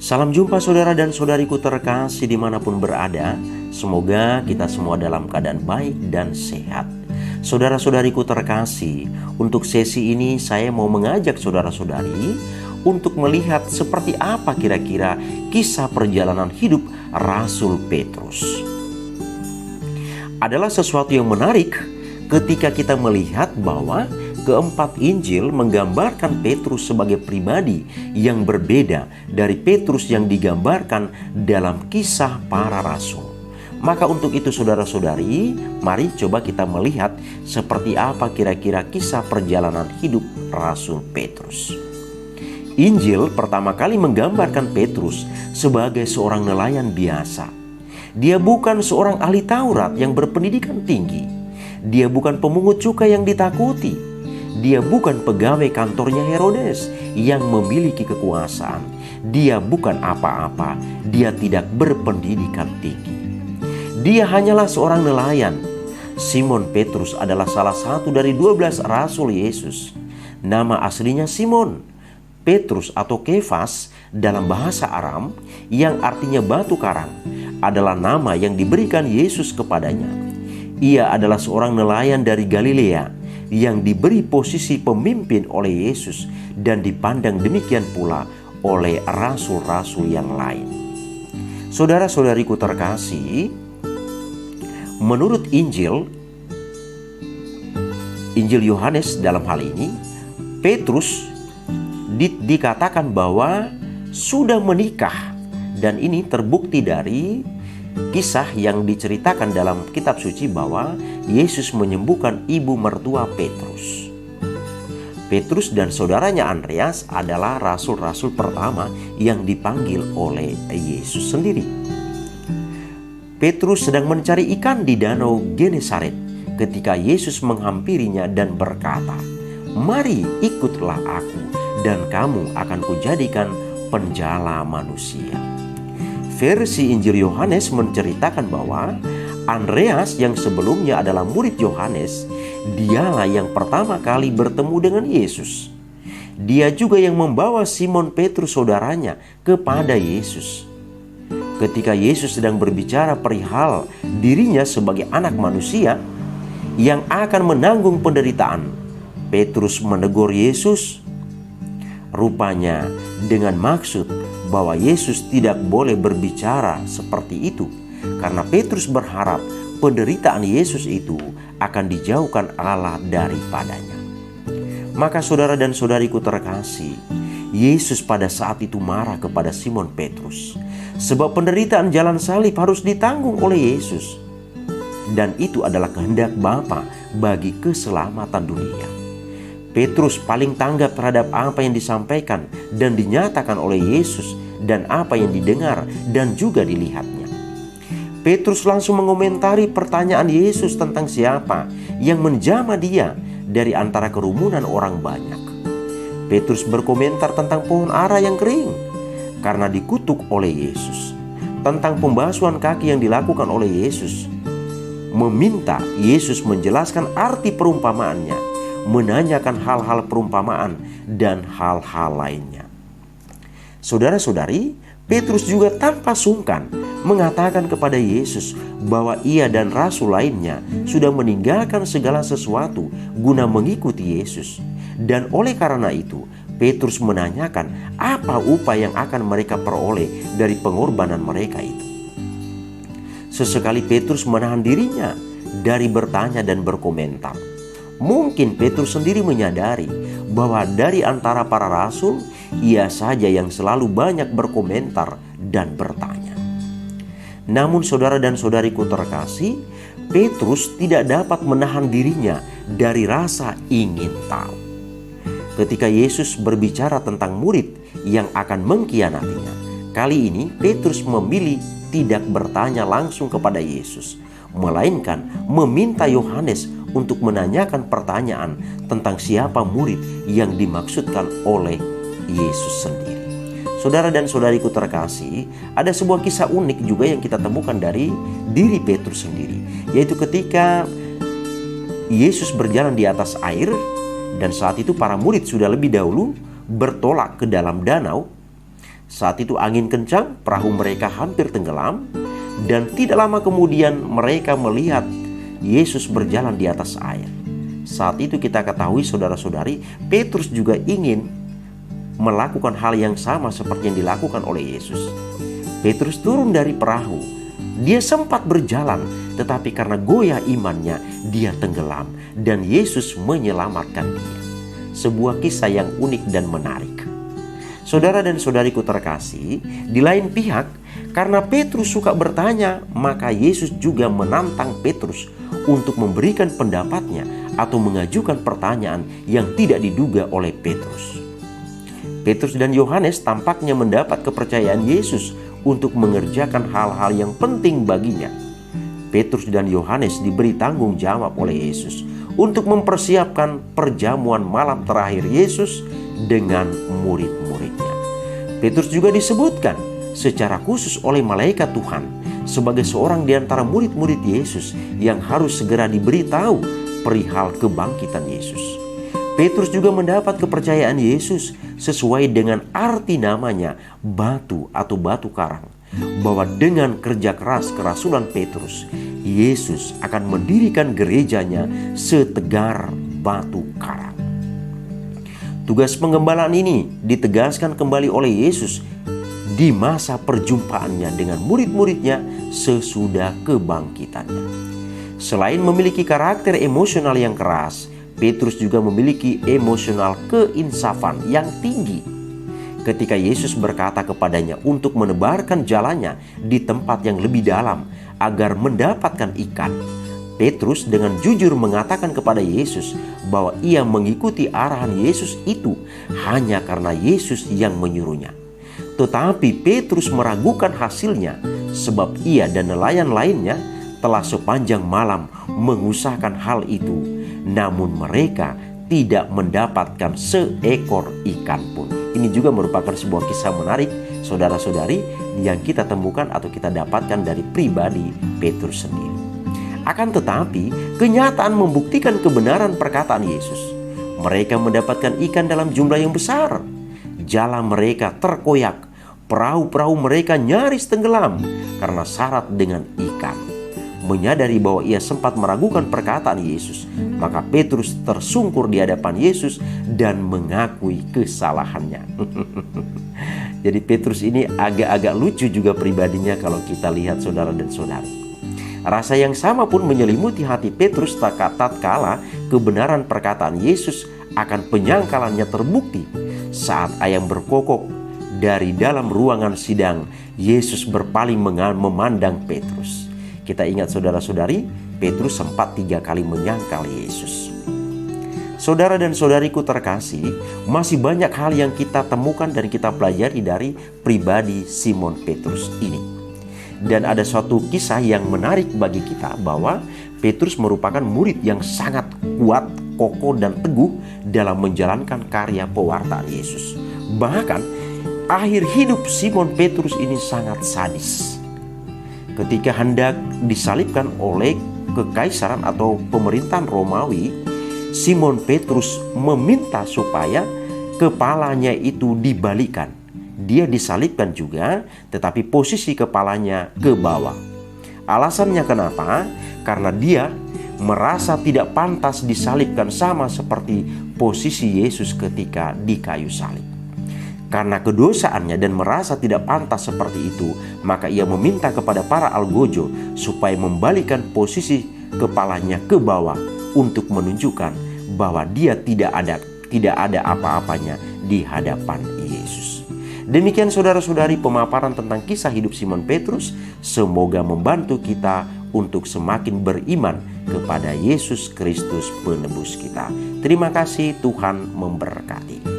Salam jumpa saudara dan saudariku terkasih dimanapun berada. Semoga kita semua dalam keadaan baik dan sehat. Saudara-saudariku terkasih, untuk sesi ini saya mau mengajak saudara-saudari untuk melihat seperti apa kira-kira kisah perjalanan hidup Rasul Petrus. Adalah sesuatu yang menarik ketika kita melihat bahwa keempat Injil menggambarkan Petrus sebagai pribadi yang berbeda dari Petrus yang digambarkan dalam kisah para rasul. Maka untuk itu saudara-saudari, mari coba kita melihat seperti apa kira-kira kisah perjalanan hidup Rasul Petrus. Injil pertama kali menggambarkan Petrus sebagai seorang nelayan biasa. Dia bukan seorang ahli Taurat yang berpendidikan tinggi. Dia bukan pemungut cukai yang ditakuti. Dia bukan pegawai kantornya Herodes yang memiliki kekuasaan. Dia bukan apa-apa. Dia tidak berpendidikan tinggi. Dia hanyalah seorang nelayan. Simon Petrus adalah salah satu dari 12 rasul Yesus. Nama aslinya Simon. Petrus atau Kefas dalam bahasa Aram yang artinya batu karang adalah nama yang diberikan Yesus kepadanya. Ia adalah seorang nelayan dari Galilea yang diberi posisi pemimpin oleh Yesus dan dipandang demikian pula oleh rasul-rasul yang lain. Saudara-saudariku terkasih, menurut Injil Yohanes dalam hal ini, Petrus dikatakan bahwa sudah menikah, dan ini terbukti dari kisah yang diceritakan dalam kitab suci bahwa Yesus menyembuhkan ibu mertua Petrus. Petrus dan saudaranya Andreas adalah rasul-rasul pertama yang dipanggil oleh Yesus sendiri. Petrus sedang mencari ikan di danau Genesaret ketika Yesus menghampirinya dan berkata, "Mari ikutlah aku dan kamu akan kujadikan penjala manusia." Versi Injil Yohanes menceritakan bahwa Andreas yang sebelumnya adalah murid Yohanes, dialah yang pertama kali bertemu dengan Yesus. Dia juga yang membawa Simon Petrus saudaranya kepada Yesus. Ketika Yesus sedang berbicara perihal dirinya sebagai anak manusia yang akan menanggung penderitaan, Petrus menegur Yesus, rupanya dengan maksud bahwa Yesus tidak boleh berbicara seperti itu, karena Petrus berharap penderitaan Yesus itu akan dijauhkan Allah daripadanya. Maka saudara dan saudariku terkasih, Yesus pada saat itu marah kepada Simon Petrus, sebab penderitaan jalan salib harus ditanggung oleh Yesus, dan itu adalah kehendak Bapa bagi keselamatan dunia. Petrus paling tanggap terhadap apa yang disampaikan dan dinyatakan oleh Yesus dan apa yang didengar dan juga dilihatnya. Petrus langsung mengomentari pertanyaan Yesus tentang siapa yang menjamah dia dari antara kerumunan orang banyak. Petrus berkomentar tentang pohon ara yang kering karena dikutuk oleh Yesus, tentang pembasuhan kaki yang dilakukan oleh Yesus, meminta Yesus menjelaskan arti perumpamaannya, menanyakan hal-hal perumpamaan dan hal-hal lainnya. Saudara-saudari, Petrus juga tanpa sungkan mengatakan kepada Yesus bahwa ia dan rasul lainnya sudah meninggalkan segala sesuatu guna mengikuti Yesus. Dan oleh karena itu, Petrus menanyakan apa upah yang akan mereka peroleh dari pengorbanan mereka itu. Sesekali Petrus menahan dirinya dari bertanya dan berkomentar. Mungkin Petrus sendiri menyadari bahwa dari antara para rasul, ia saja yang selalu banyak berkomentar dan bertanya. Namun saudara dan saudariku terkasih, Petrus tidak dapat menahan dirinya dari rasa ingin tahu. Ketika Yesus berbicara tentang murid yang akan mengkhianatinya, kali ini Petrus memilih tidak bertanya langsung kepada Yesus, melainkan meminta Yohanes untuk menanyakan pertanyaan tentang siapa murid yang dimaksudkan oleh Yesus sendiri. Saudara dan saudariku terkasih, ada sebuah kisah unik juga yang kita temukan dari diri Petrus sendiri, yaitu ketika Yesus berjalan di atas air dan saat itu para murid sudah lebih dahulu bertolak ke dalam danau. Saat itu angin kencang, perahu mereka hampir tenggelam, dan tidak lama kemudian mereka melihat Yesus berjalan di atas air. Saat itu kita ketahui saudara-saudari, Petrus juga ingin melakukan hal yang sama seperti yang dilakukan oleh Yesus. Petrus turun dari perahu. Dia sempat berjalan, tetapi karena goyah imannya, dia tenggelam dan Yesus menyelamatkan dia. Sebuah kisah yang unik dan menarik. Saudara dan saudariku terkasih, di lain pihak, karena Petrus suka bertanya, maka Yesus juga menantang Petrus untuk memberikan pendapatnya atau mengajukan pertanyaan yang tidak diduga oleh Petrus. Petrus dan Yohanes tampaknya mendapat kepercayaan Yesus untuk mengerjakan hal-hal yang penting baginya. Petrus dan Yohanes diberi tanggung jawab oleh Yesus untuk mempersiapkan perjamuan malam terakhir Yesus dengan murid-muridnya. Petrus juga disebutkan secara khusus oleh malaikat Tuhan sebagai seorang di antara murid-murid Yesus yang harus segera diberitahu perihal kebangkitan Yesus. Petrus juga mendapat kepercayaan Yesus sesuai dengan arti namanya, batu atau batu karang, bahwa dengan kerja keras kerasulan Petrus, Yesus akan mendirikan gerejanya setegar batu karang. Tugas pengembalaan ini ditegaskan kembali oleh Yesus di masa perjumpaannya dengan murid-muridnya sesudah kebangkitannya. Selain memiliki karakter emosional yang keras, Petrus juga memiliki emosional keinsafan yang tinggi. Ketika Yesus berkata kepadanya untuk menebarkan jalannya di tempat yang lebih dalam agar mendapatkan ikan, Petrus dengan jujur mengatakan kepada Yesus bahwa ia mengikuti arahan Yesus itu hanya karena Yesus yang menyuruhnya. Tetapi Petrus meragukan hasilnya sebab ia dan nelayan lainnya telah sepanjang malam mengusahakan hal itu, namun mereka tidak mendapatkan seekor ikan pun. Ini juga merupakan sebuah kisah menarik, saudara-saudari, yang kita temukan atau kita dapatkan dari pribadi Petrus sendiri. Akan tetapi, kenyataan membuktikan kebenaran perkataan Yesus. Mereka mendapatkan ikan dalam jumlah yang besar. Jala mereka terkoyak, perahu-perahu mereka nyaris tenggelam karena syarat dengan ikan. Menyadari bahwa ia sempat meragukan perkataan Yesus, maka Petrus tersungkur di hadapan Yesus dan mengakui kesalahannya. Jadi Petrus ini agak-agak lucu juga pribadinya kalau kita lihat saudara dan saudari. Rasa yang sama pun menyelimuti hati Petrus tatkala kebenaran perkataan Yesus akan penyangkalannya terbukti saat ayam berkokok dari dalam ruangan sidang. Yesus berpaling memandang Petrus. Kita ingat saudara-saudari, Petrus sempat 3 kali menyangkal Yesus. Saudara dan saudariku terkasih, masih banyak hal yang kita temukan dan kita pelajari dari pribadi Simon Petrus ini. Dan ada suatu kisah yang menarik bagi kita bahwa Petrus merupakan murid yang sangat kuat, kokoh dan teguh dalam menjalankan karya pewartaan Yesus. Bahkan akhir hidup Simon Petrus ini sangat sadis. Ketika hendak disalibkan oleh kekaisaran atau pemerintahan Romawi, Simon Petrus meminta supaya kepalanya itu dibalikan. Dia disalibkan juga, tetapi posisi kepalanya ke bawah. Alasannya kenapa? Karena dia merasa tidak pantas disalibkan sama seperti posisi Yesus ketika di kayu salib. Karena kedosaannya dan merasa tidak pantas seperti itu, maka ia meminta kepada para algojo supaya membalikan posisi kepalanya ke bawah untuk menunjukkan bahwa dia tidak ada apa-apanya di hadapan Yesus. Demikian saudara-saudari pemaparan tentang kisah hidup Simon Petrus. Semoga membantu kita untuk semakin beriman kepada Yesus Kristus penebus kita. Terima kasih, Tuhan memberkati.